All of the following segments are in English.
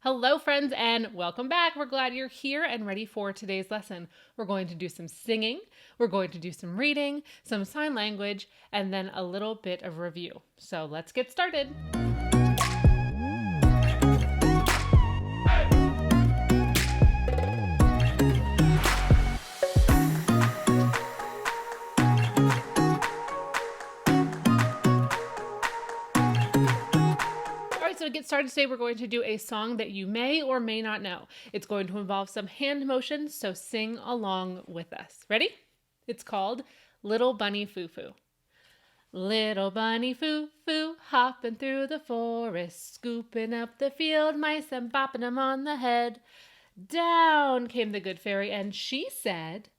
Hello, friends, and welcome back. We're glad you're here and ready for today's lesson. We're going to do some singing, we're going to do some reading, some sign language, and then a little bit of review. So let's get started. So to get started today, we're going to do a song that you may or may not know. It's going to involve some hand motions, so sing along with us. Ready? It's called Little Bunny Foo-Foo. Little bunny foo-foo, hopping through the forest, scooping up the field mice and bopping them on the head. Down came the good fairy and she said,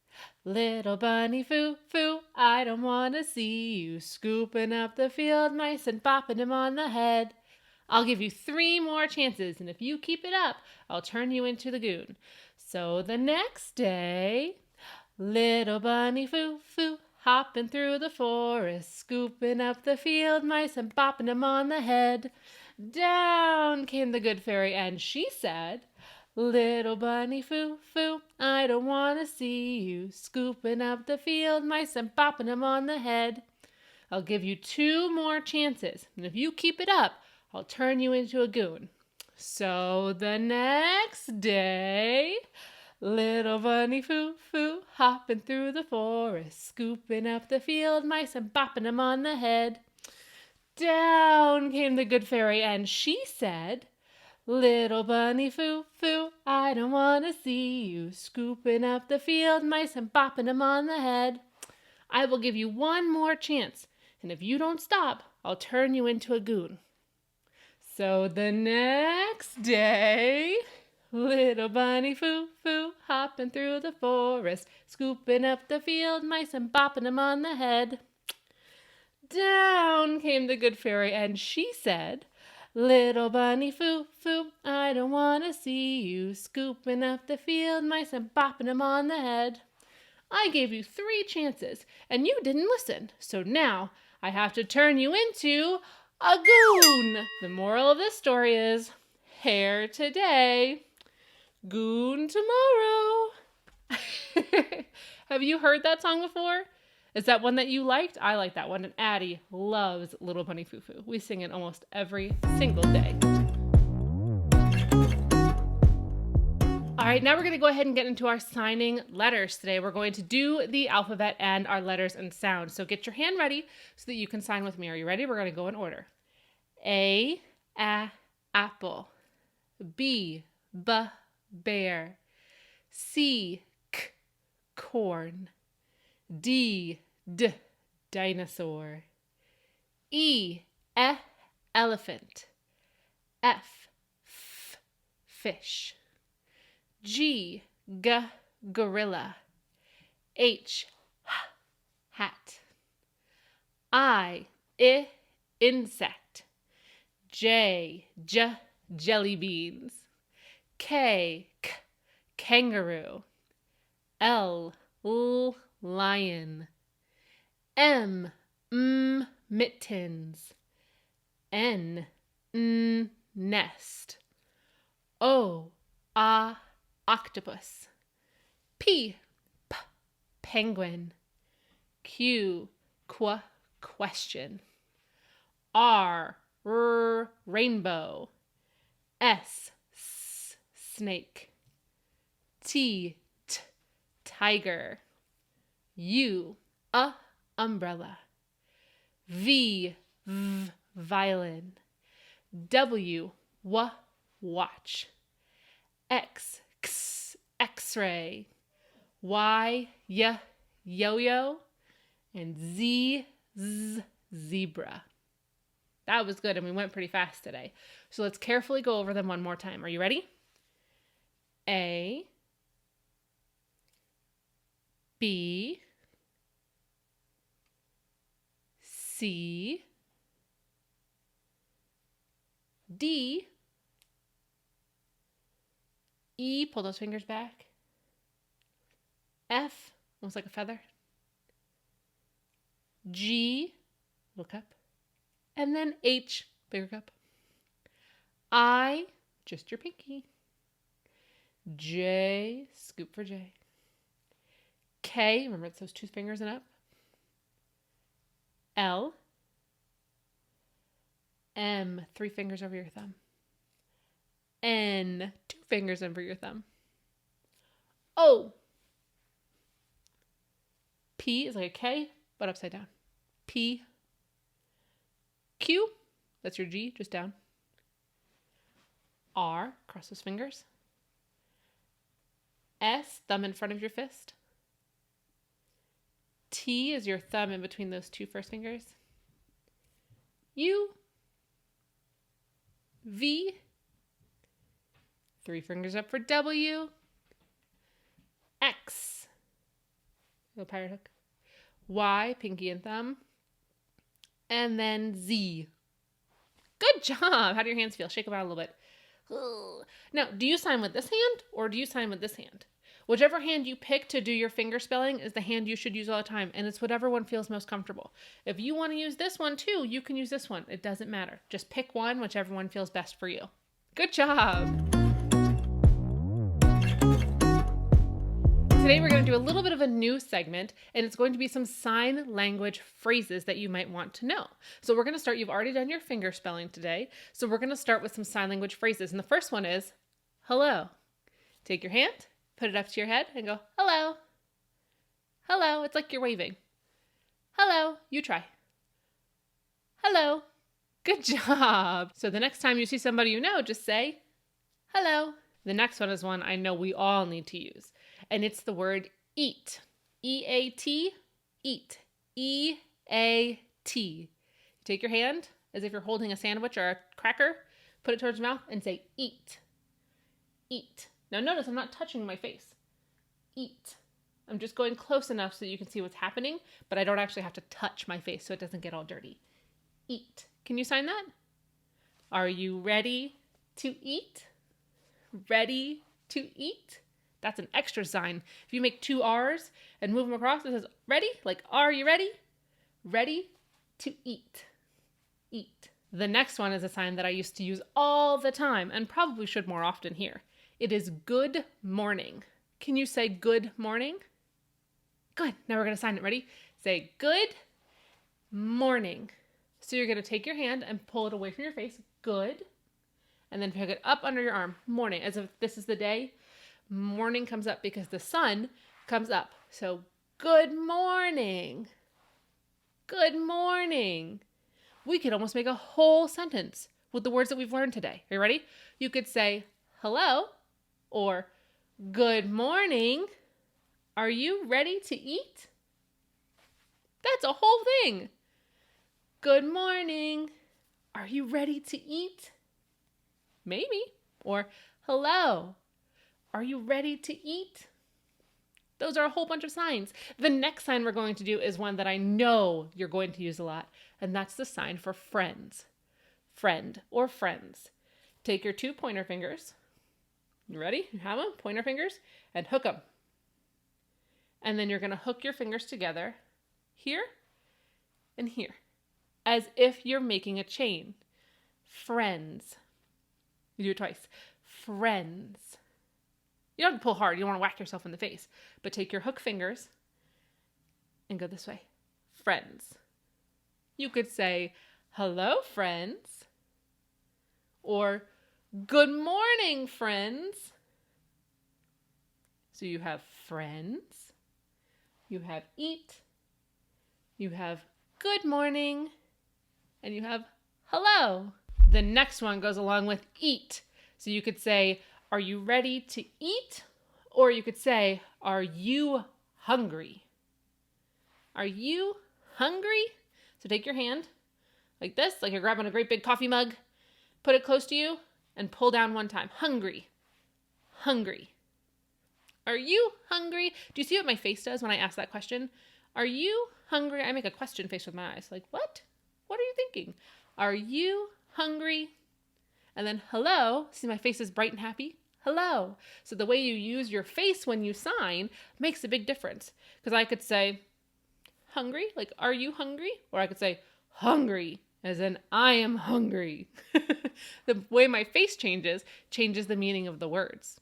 Little bunny foo-foo, I don't want to see you scooping up the field mice and bopping them on the head. I'll give you 3 more chances, and if you keep it up, I'll turn you into the goon. So the next day, little bunny foo-foo, hopping through the forest, scooping up the field mice and bopping them on the head. Down came the good fairy, and she said, Little bunny foo-foo, I don't want to see you scooping up the field mice and bopping them on the head. I'll give you 2 more chances, and if you keep it up, I'll turn you into a goon. So the next day, little bunny foo-foo, hopping through the forest, scooping up the field mice and bopping them on the head. Down came the good fairy, and she said, Little bunny foo-foo, I don't want to see you scooping up the field mice and bopping them on the head. I will give you 1 more chance, and if you don't stop, I'll turn you into a goon. So the next day, little bunny foo-foo, hopping through the forest, scooping up the field mice and bopping them on the head. Down came the good fairy, and she said, Little bunny foo-foo, I don't want to see you scooping up the field mice and bopping them on the head. I gave you 3 chances, and you didn't listen, so now I have to turn you into a goon. The moral of this story is, hare today, goon tomorrow. Have you heard that song before? Is that one that you liked? I like that one, and Addie loves Little Bunny Foo-Foo. We sing it almost every single day. All right, now we're going to go ahead and get into our signing letters today. We're going to do the alphabet and our letters and sounds. So get your hand ready so that you can sign with me. Are you ready? We're going to go in order. A, apple. B, bear. C, corn. D, dinosaur. E, elephant. F, fish. G, gorilla. H, hat. I, insect. J, jelly beans. K, kangaroo. L, lion. M, mittens. N, nest. O, octopus. P, penguin. Q, question. R, rainbow. S, snake. T, tiger. U, umbrella. V, violin. W, watch. X, x-ray. Y, yo-yo. And Z, zebra. That was good, and we went pretty fast today. So let's carefully go over them one more time. Are you ready? A, B, C, D, E, pull those fingers back. F, almost like a feather. G, little cup. And then H, bigger cup. I, just your pinky. J, scoop for J. K, remember it's those 2 fingers and up. L. M, 3 fingers over your thumb. N, 2 fingers over your thumb. O. P is like a K, but upside down. P. Q, that's your G, just down. R, cross those fingers. S, thumb in front of your fist. T is your thumb in between those 2 first fingers. U. V. 3 fingers up for W. X. Little pirate hook. Y, pinky and thumb. And then Z. Good job. How do your hands feel? Shake them out a little bit. Now, do you sign with this hand or do you sign with this hand? Whichever hand you pick to do your finger spelling is the hand you should use all the time, and it's whatever one feels most comfortable. If you want to use this one too, you can use this one. It doesn't matter. Just pick one, whichever one feels best for you. Good job. Today we're going to do a little bit of a new segment, and it's going to be some sign language phrases that you might want to know. So we're going to start, you've already done your finger spelling today, so we're going to start with some sign language phrases. And the first one is, hello. Take your hand, put it up to your head, and go, hello. Hello. It's like you're waving. Hello. You try. Hello. Good job. So the next time you see somebody you know, just say, hello. The next one is one I know we all need to use. And it's the word eat. E-A-T, eat. E-A-T. Take your hand as if you're holding a sandwich or a cracker, put it towards your mouth and say eat. Eat. Now notice I'm not touching my face. Eat. I'm just going close enough so that you can see what's happening, but I don't actually have to touch my face so it doesn't get all dirty. Eat. Can you sign that? Are you ready to eat? Ready to eat? That's an extra sign. If you make 2 R's and move them across, it says ready, like are you ready? Ready to eat. Eat. The next one is a sign that I used to use all the time and probably should more often here. It is good morning. Can you say good morning? Good. Now we're going to sign it. Ready? Say good morning. So you're going to take your hand and pull it away from your face. Good. And then pick it up under your arm. Morning. As if this is the day. Morning comes up because the sun comes up. So good morning. Good morning. We could almost make a whole sentence with the words that we've learned today. Are you ready? You could say hello or good morning. Are you ready to eat? That's a whole thing. Good morning. Are you ready to eat? Maybe. Or hello. Are you ready to eat? Those are a whole bunch of signs. The next sign we're going to do is one that I know you're going to use a lot, and that's the sign for friends. Friend or friends. Take your 2 pointer fingers. You ready? You have them? Pointer fingers. And hook them. And then you're going to hook your fingers together here and here, as if you're making a chain. Friends. You do it twice. Friends. You don't have to pull hard. You don't want to whack yourself in the face. But take your hook fingers and go this way. Friends. You could say, hello, friends. Or, good morning, friends. So you have friends. You have eat. You have good morning. And you have hello. The next one goes along with eat. So you could say, are you ready to eat? Or you could say, are you hungry? Are you hungry? So take your hand like this, like you're grabbing a great big coffee mug. Put it close to you and pull down 1 time. Hungry. Hungry. Are you hungry? Do you see what my face does when I ask that question? Are you hungry? I make a question face with my eyes. Like, what? What are you thinking? Are you hungry? And then hello, see my face is bright and happy? Hello. So the way you use your face when you sign makes a big difference. Because I could say, hungry, like, are you hungry? Or I could say, hungry, as in, I am hungry. The way my face changes the meaning of the words.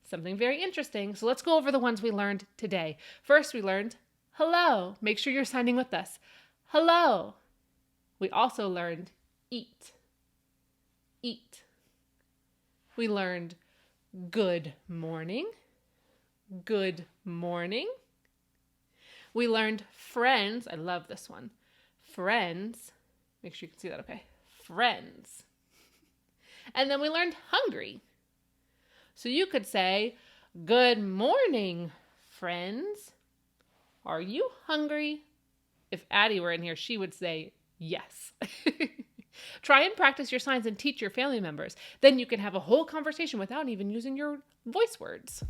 Something very interesting. So let's go over the ones we learned today. First, we learned hello. Make sure you're signing with us. Hello. We also learned eat. Eat. We learned good morning. Good morning. We learned friends. I love this one. Friends. Make sure you can see that okay. Friends. And then we learned hungry. So you could say, good morning, friends. Are you hungry? If Addie were in here, she would say yes. Try and practice your signs and teach your family members. Then you can have a whole conversation without even using your voice words.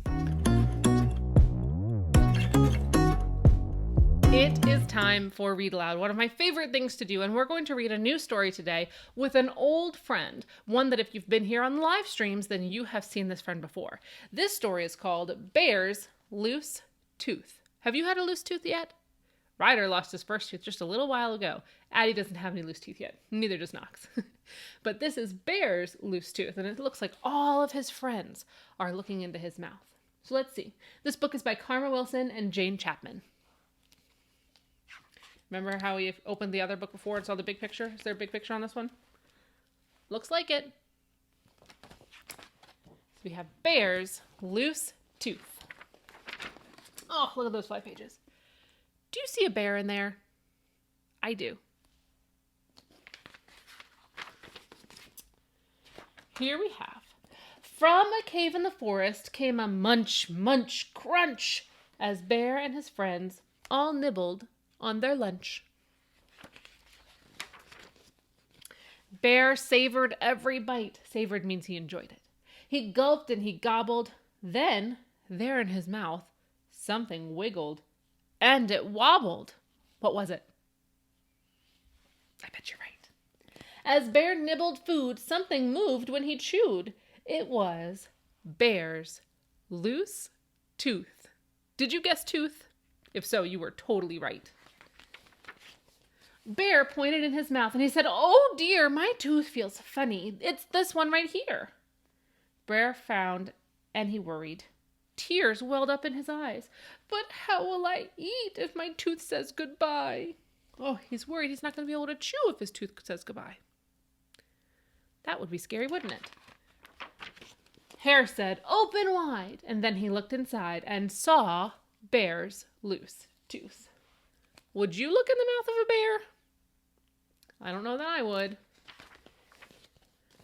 It is time for Read Aloud, one of my favorite things to do, and we're going to read a new story today with an old friend, one that if you've been here on live streams, then you have seen this friend before. This story is called Bear's Loose Tooth. Have you had a loose tooth yet? Ryder lost his first tooth just a little while ago. Addie doesn't have any loose teeth yet. Neither does Knox. But this is Bear's loose tooth, and it looks like all of his friends are looking into his mouth. So let's see. This book is by Karma Wilson and Jane Chapman. Remember how we opened the other book before and saw the big picture? Is there a big picture on this one? Looks like it. So we have Bear's Loose Tooth. Oh, look at those 5 pages. Do you see a bear in there? I do. Here we have, from a cave in the forest came a munch, munch, crunch, as Bear and his friends all nibbled on their lunch. Bear savored every bite. Savored means he enjoyed it. He gulped and he gobbled. Then, there in his mouth, something wiggled and it wobbled. What was it? I bet you're right. As Bear nibbled food, something moved when he chewed. It was Bear's loose tooth. Did you guess tooth? If so, you were totally right. Bear pointed in his mouth and he said, "Oh dear, my tooth feels funny. It's this one right here." Bear frowned and he worried. Tears welled up in his eyes. "But how will I eat if my tooth says goodbye?" Oh, he's worried he's not going to be able to chew if his tooth says goodbye. That would be scary, wouldn't it? Hare said, "Open wide." And then he looked inside and saw Bear's loose tooth. Would you look in the mouth of a bear? I don't know that I would.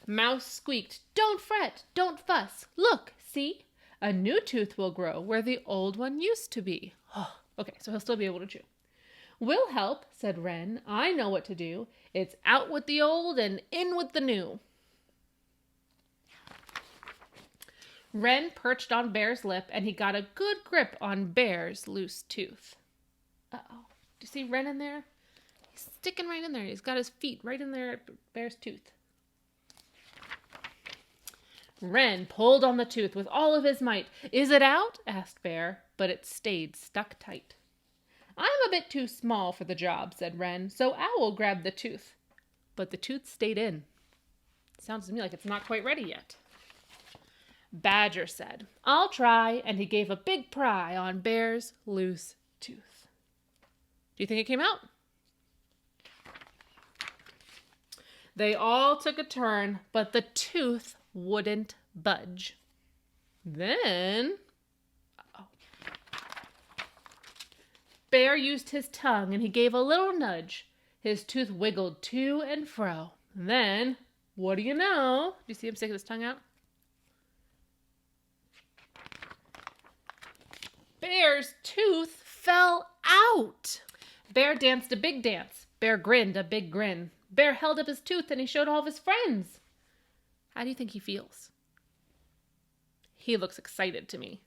Mouse squeaked, "Don't fret, don't fuss. Look, see? A new tooth will grow where the old one used to be." Oh, okay, so he'll still be able to chew. "We'll help," said Wren. "I know what to do. It's out with the old and in with the new." Wren perched on Bear's lip and he got a good grip on Bear's loose tooth. Uh-oh. Do you see Wren in there? He's sticking right in there. He's got his feet right in there at Bear's tooth. Wren pulled on the tooth with all of his might. "Is it out?" asked Bear, but it stayed stuck tight. "I'm a bit too small for the job," said Wren, "so Owl grabbed the tooth." But the tooth stayed in. Sounds to me like it's not quite ready yet. Badger said, "I'll try," and he gave a big pry on Bear's loose tooth. Do you think it came out? They all took a turn, but the tooth wouldn't budge. Then, Bear used his tongue and he gave a little nudge. His tooth wiggled to and fro. Then, what do you know? Do you see him sticking his tongue out? Bear's tooth fell out. Bear danced a big dance. Bear grinned a big grin. Bear held up his tooth and he showed all of his friends. How do you think he feels? He looks excited to me.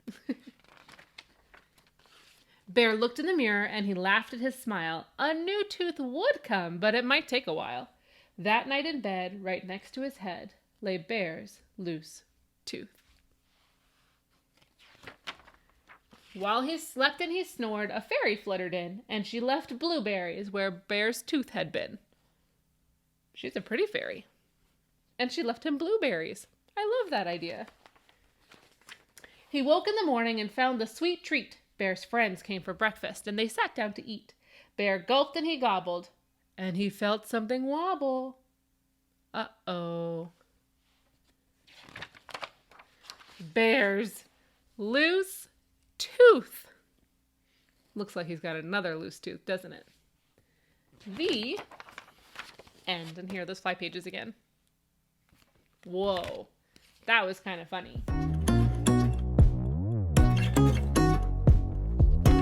Bear looked in the mirror and he laughed at his smile. A new tooth would come, but it might take a while. That night in bed, right next to his head, lay Bear's loose tooth. While he slept and he snored, a fairy fluttered in, and she left blueberries where Bear's tooth had been. She's a pretty fairy. and she left him blueberries. I love that idea. He woke in the morning and found the sweet treat. Bear's friends came for breakfast, and they sat down to eat. Bear gulped and he gobbled, and he felt something wobble. Uh-oh. Bear's loose tooth. Looks like he's got another loose tooth, doesn't it? The end. And here are those 5 pages again. Whoa. That was kind of funny.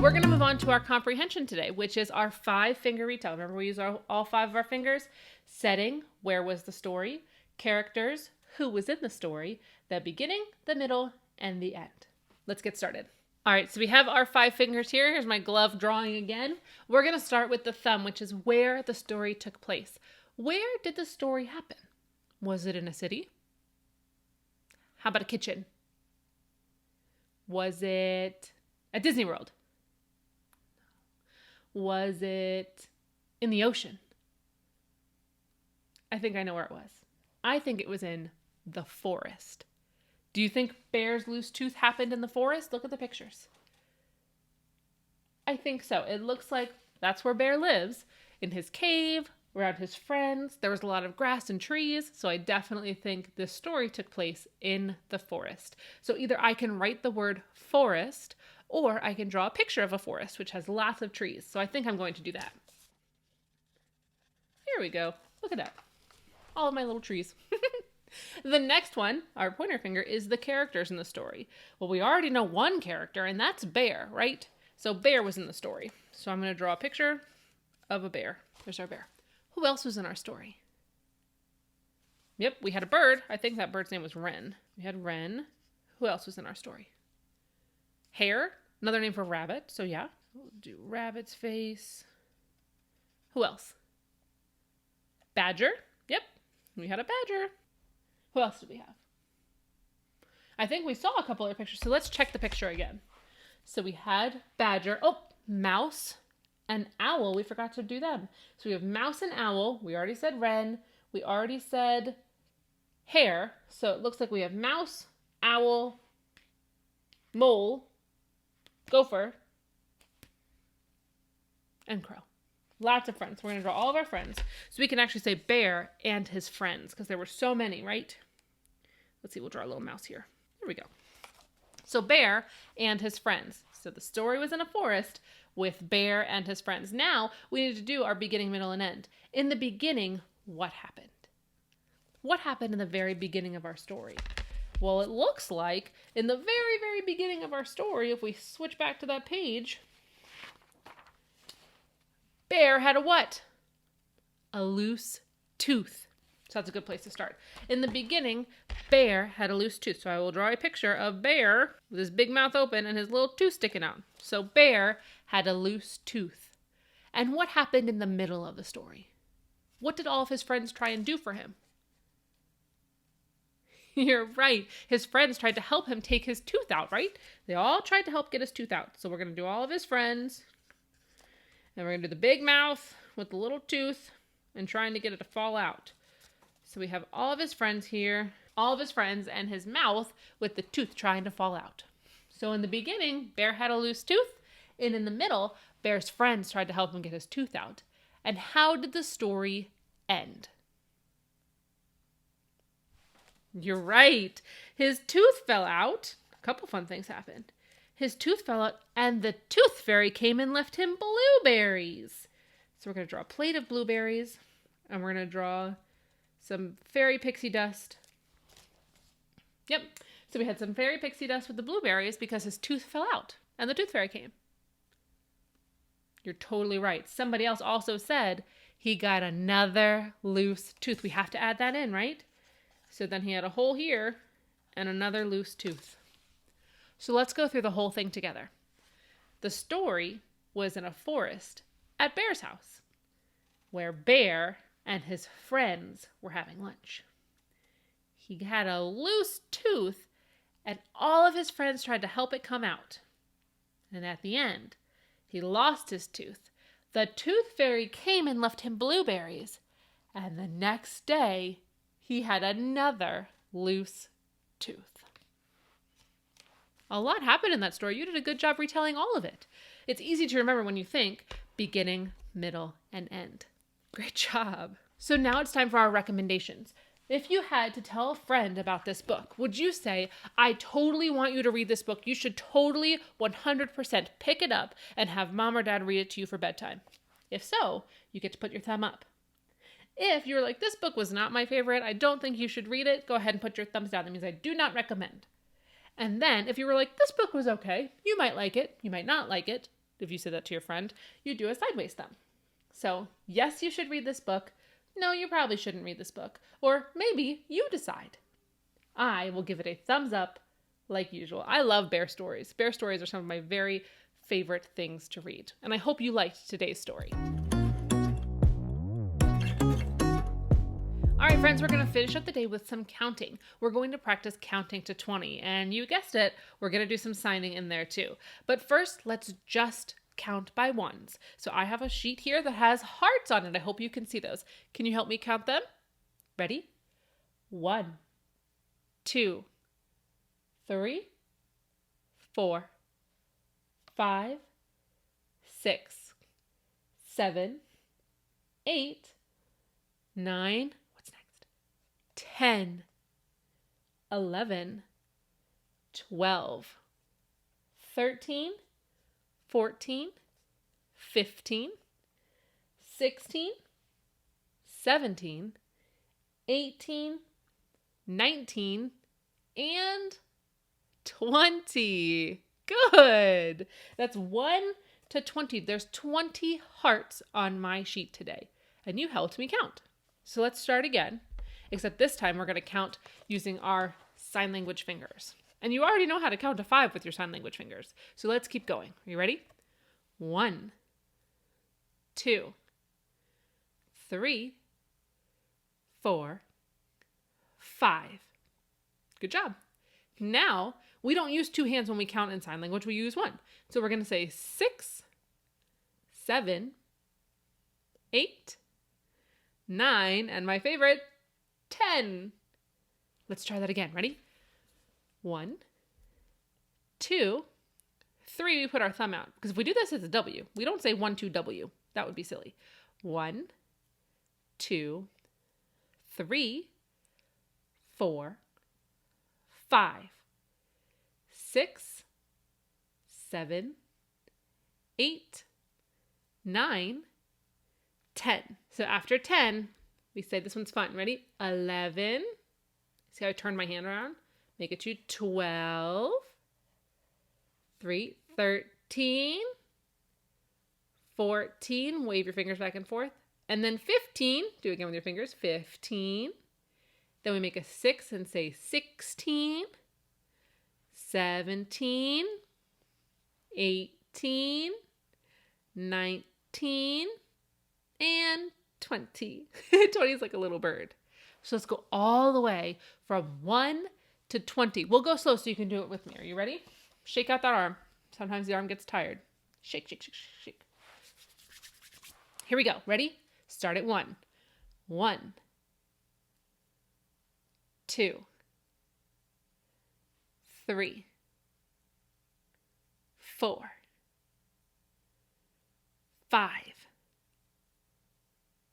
We're going to move on to our comprehension today, which is our 5-finger retell. Remember, we use all 5 of our fingers. Setting, where was the story? Characters, who was in the story? The beginning, the middle, and the end. Let's get started. All right, so we have our 5 fingers here. Here's my glove drawing again. We're going to start with the thumb, which is where the story took place. Where did the story happen? Was it in a city? How about a kitchen? Was it at Disney World? Was it in the ocean? I think I know where it was. I think it was in the forest. Do you think Bear's loose tooth happened in the forest? Look at the pictures. I think so. It looks like that's where Bear lives, in his cave, around his friends. There was a lot of grass and trees, so I definitely think this story took place in the forest. So either I can write the word forest, or I can draw a picture of a forest, which has lots of trees. So I think I'm going to do that. Here we go. Look at that. All of my little trees. The next one, our pointer finger, is the characters in the story. Well, we already know one character, and that's Bear, right? So Bear was in the story. So I'm going to draw a picture of a bear. There's our bear. Who else was in our story? Yep, we had a bird. I think that bird's name was Wren. We had Wren. Who else was in our story? Hare, another name for rabbit. So yeah, we'll do rabbit's face. Who else? Badger. Yep, we had a badger. Who else did we have? I think we saw a couple other pictures, so let's check the picture again. So we had badger. Oh, mouse and owl. We forgot to do them. So we have mouse and owl. We already said wren. We already said hare. So it looks like we have mouse, owl, mole, gopher, and crow. Lots of friends. We're going to draw all of our friends. So we can actually say Bear and his friends because there were so many, right? Let's see. We'll draw a little mouse here. There we go. So Bear and his friends. So the story was in a forest with Bear and his friends. Now we need to do our beginning, middle, and end. In the beginning, what happened? What happened in the very beginning of our story? Well, it looks like in the very, very beginning of our story, if we switch back to that page, Bear had a what? A loose tooth. So that's a good place to start. In the beginning, Bear had a loose tooth. So I will draw a picture of Bear with his big mouth open and his little tooth sticking out. So Bear had a loose tooth. And what happened in the middle of the story? What did all of his friends try and do for him? You're right. His friends tried to help him take his tooth out, right? They all tried to help get his tooth out. So we're going to do all of his friends. And we're going to do the big mouth with the little tooth and trying to get it to fall out. So we have all of his friends here, all of his friends and his mouth with the tooth trying to fall out. So in the beginning, Bear had a loose tooth. And in the middle, Bear's friends tried to help him get his tooth out. And how did the story end? You're right. His tooth fell out. A couple fun things happened. His tooth fell out and the tooth fairy came and left him blueberries. So we're going to draw a plate of blueberries and we're going to draw some fairy pixie dust. Yep. So we had some fairy pixie dust with the blueberries because his tooth fell out and the tooth fairy came. You're totally right. Somebody else also said he got another loose tooth. We have to add that in, right? So then he had a hole here and another loose tooth. So let's go through the whole thing together. The story was in a forest at Bear's house, where Bear and his friends were having lunch. He had a loose tooth, and all of his friends tried to help it come out. And at the end, he lost his tooth. The tooth fairy came and left him blueberries, and the next day, he had another loose tooth. A lot happened in that story. You did a good job retelling all of it. It's easy to remember when you think beginning, middle, and end. Great job. So now it's time for our recommendations. If you had to tell a friend about this book, would you say, I totally want you to read this book. You should totally 100% pick it up and have mom or dad read it to you for bedtime? If so, you get to put your thumb up. If you're like, this book was not my favorite, I don't think you should read it, go ahead and put your thumbs down. That means I do not recommend. And then if you were like, this book was okay, you might like it, you might not like it. If you said that to your friend, you do a sideways thumb. So yes, you should read this book. No, you probably shouldn't read this book. Or maybe you decide. I will give it a thumbs up like usual. I love bear stories. Bear stories are some of my very favorite things to read. And I hope you liked today's story. All right, friends, we're going to finish up the day with some counting. We're going to practice counting to 20. And you guessed it, we're going to do some signing in there too. But first, let's just count by ones. So I have a sheet here that has hearts on it. I hope you can see those. Can you help me count them? Ready? 1, 2, 3, 4, 5, 6, 7, 8, 9, what's next? 10, 11, 12, 13, 14, 15, 16, 17, 18, 19, and 20. Good. That's 1 to 20. There's 20 hearts on my sheet today, and you helped me count. So let's start again, except this time we're going to count using our sign language fingers. And you already know how to count to 5 with your sign language fingers. So let's keep going. Are you ready? 1, 2, 3, 4, 5. Good job. Now, we don't use 2 hands when we count in sign language. We use 1. So we're going to say 6, 7, 8, 9, and my favorite, 10. Let's try that again. Ready? 1, 2, 3, we put our thumb out. Because if we do this, it's a W. We don't say 1, 2, W. That would be silly. 1, 2, 3, 4, 5, 6, 7, 8, 9, 10. So after 10, we say this one's fun. Ready? 11. See how I turned my hand around? Make it to 12, 13, 14, wave your fingers back and forth, and then 15, do it again with your fingers, 15, then we make a 6 and say 16, 17, 18, 19, and 20. 20 is like a little bird. So let's go all the way from 1 to 20. We'll go slow so you can do it with me. Are you ready? Shake out that arm. Sometimes the arm gets tired. Shake, shake, shake, shake. Here we go. Ready? Start at 1. 1, 2, 3, 4, 5,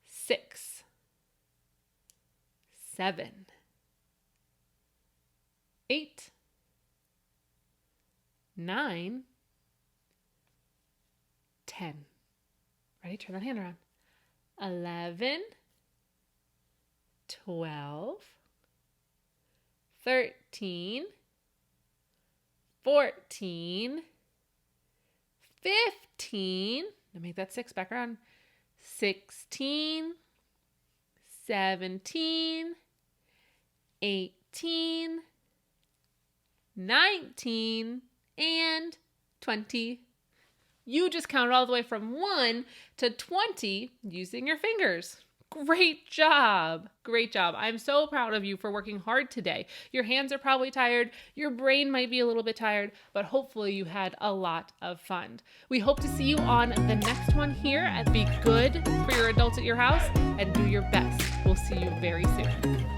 6, 7, 8, 9, 10. Ready? Turn that hand around. 11, 12, 13, 14, 15. Now make that 6 back around. 16, 17, 18, 19, and 20. You just counted all the way from 1 to 20 using your fingers. Great job. Great job. I'm so proud of you for working hard today. Your hands are probably tired. Your brain might be a little bit tired, but hopefully you had a lot of fun. We hope to see you on the next one here at Be Good for your adults at your house and do your best. We'll see you very soon.